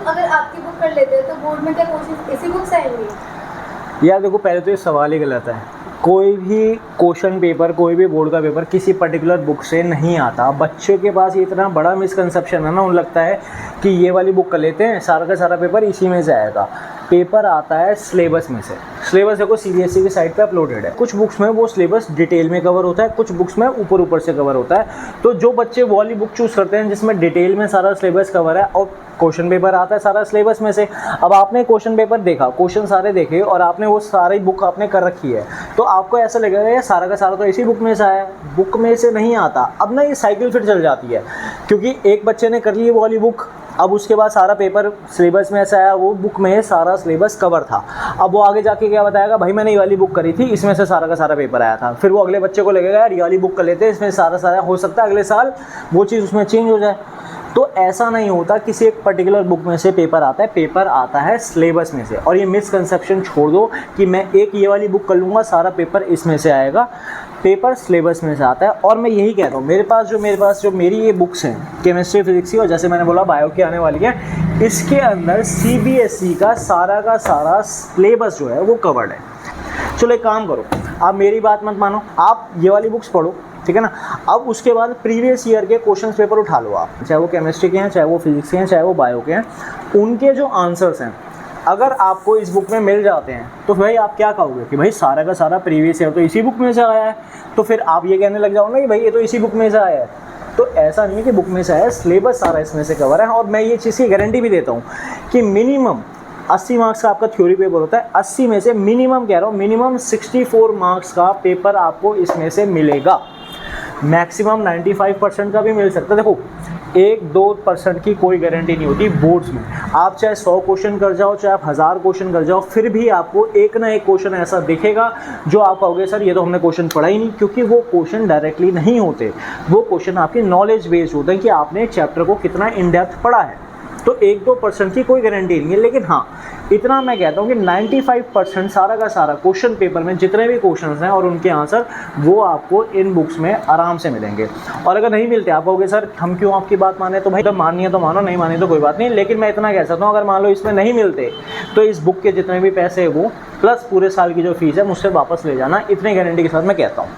अगर आपकी बुक कर लेते हो तो बोर्ड में क्या क्वेश्चन इसी बुक से आएंगे? यार देखो, पहले तो ये सवाल ही गलत है। कोई भी क्वेश्चन पेपर, कोई भी बोर्ड का पेपर किसी पर्टिकुलर बुक से नहीं आता। बच्चों के पास ये इतना बड़ा मिसकंसेप्शन है ना, उन्हें लगता है कि ये वाली बुक कर लेते हैं, सारा का सारा पेपर इसी में से आएगा। पेपर आता है सिलेबस में से। सिलेबस देखो सीबीएसई की साइट पे अपलोडेड है। कुछ बुक्स में वो सिलेबस डिटेल में कवर होता है, कुछ बुक्स में ऊपर ऊपर से कवर होता है। तो जो बच्चे वो वाली बुक चूज़ करते हैं जिसमें डिटेल में सारा सिलेबस कवर है और क्वेश्चन पेपर आता है सारा सिलेबस में से, अब आपने क्वेश्चन पेपर देखा, क्वेश्चन सारे देखे और आपने वो सारी बुक आपने कर रखी है, तो आपको ऐसा लगेगा ये सारा का सारा तो इसी बुक में से आया है। बुक में से नहीं आता। अब ना ये साइकिल फिर चल जाती है, क्योंकि एक बच्चे ने कर ली वो वाली बुक, अब उसके बाद सारा पेपर सिलेबस में ऐसा आया, वो बुक में सारा सिलेबस कवर था। अब वो आगे जाके क्या बताएगा, भाई मैंने ये वाली बुक करी थी, इसमें से सारा का सारा पेपर आया था। फिर वो अगले बच्चे को लगेगा यार ये वाली बुक कर लेते हैं, इसमें सारा सारा हो सकता है अगले साल वो चीज़ उसमें चेंज हो जाए। तो ऐसा नहीं होता, किसी एक पर्टिकुलर बुक में से पेपर आता है, पेपर आता है सिलेबस में से। और ये मिसकंसेप्शन छोड़ दो कि मैं एक ये वाली बुक कर लूँगा, सारा पेपर इसमें से आएगा। पेपर सिलेबस में से आता है। और मैं यही कहता हूँ, मेरे पास जो मेरी ये बुक्स हैं केमिस्ट्री, फिजिक्स की, और जैसे मैंने बोला बायो की आने वाली है, इसके अंदर सीबीएसई का सारा सिलेबस जो है वो कवर्ड है। चलो एक काम करो, आप मेरी बात मत मानो, आप ये वाली बुक्स पढ़ो, ठीक है ना। अब उसके बाद प्रीवियस ईयर के क्वेश्चन पेपर उठा लो आप, चाहे वो केमिस्ट्री के हैं, चाहे वो फिजिक्स के हैं, चाहे वो बायो के हैं, उनके जो आंसर्स हैं अगर आपको इस बुक में मिल जाते हैं तो भाई आप क्या कहोगे कि भाई सारा का सारा प्रीवियस ईयर तो इसी बुक में से आया है। तो फिर आप ये कहने लग जाओ ना कि भाई ये तो इसी बुक में से आया है। तो ऐसा नहीं है कि बुक में से आया, सिलेबस सारा इसमें से कवर है। और मैं ये चीज़ की गारंटी भी देता हूँ कि मिनिमम 80 मार्क्स का आपका थ्योरी पेपर होता है, 80 में से मिनिमम कह रहा हूँ, मिनिमम 64 मार्क्स का पेपर आपको इसमें से मिलेगा। मैक्सिमम 95% का भी मिल सकता है। देखो 1-2% की कोई गारंटी नहीं होती बोर्ड्स में। आप चाहे 100 क्वेश्चन कर जाओ, चाहे आप 1000 क्वेश्चन कर जाओ, फिर भी आपको एक ना एक क्वेश्चन ऐसा दिखेगा जो आप कहोगे सर ये तो हमने क्वेश्चन पढ़ा ही नहीं, क्योंकि वो क्वेश्चन डायरेक्टली नहीं होते, वो क्वेश्चन आपके नॉलेज बेस्ड होते हैं कि आपने चैप्टर को कितना इन डेप्थ पढ़ा है। तो 1-2% की कोई गारंटी नहीं है, लेकिन हाँ इतना मैं कहता हूँ कि 95% सारा का सारा क्वेश्चन पेपर में जितने भी क्वेश्चंस हैं और उनके आंसर वो आपको इन बुक्स में आराम से मिलेंगे। और अगर नहीं मिलते, आप कहोगे सर हम क्यों आपकी बात माने, तो भाई जब माननी है तो मानो, नहीं मानी तो कोई बात नहीं। लेकिन मैं इतना कह सकता हूँ, अगर मान लो इसमें नहीं मिलते तो इस बुक के जितने भी पैसे हैं वो प्लस पूरे साल की जो फीस है मुझसे वापस ले जाना, इतनी गारंटी के साथ मैं कहता हूँ।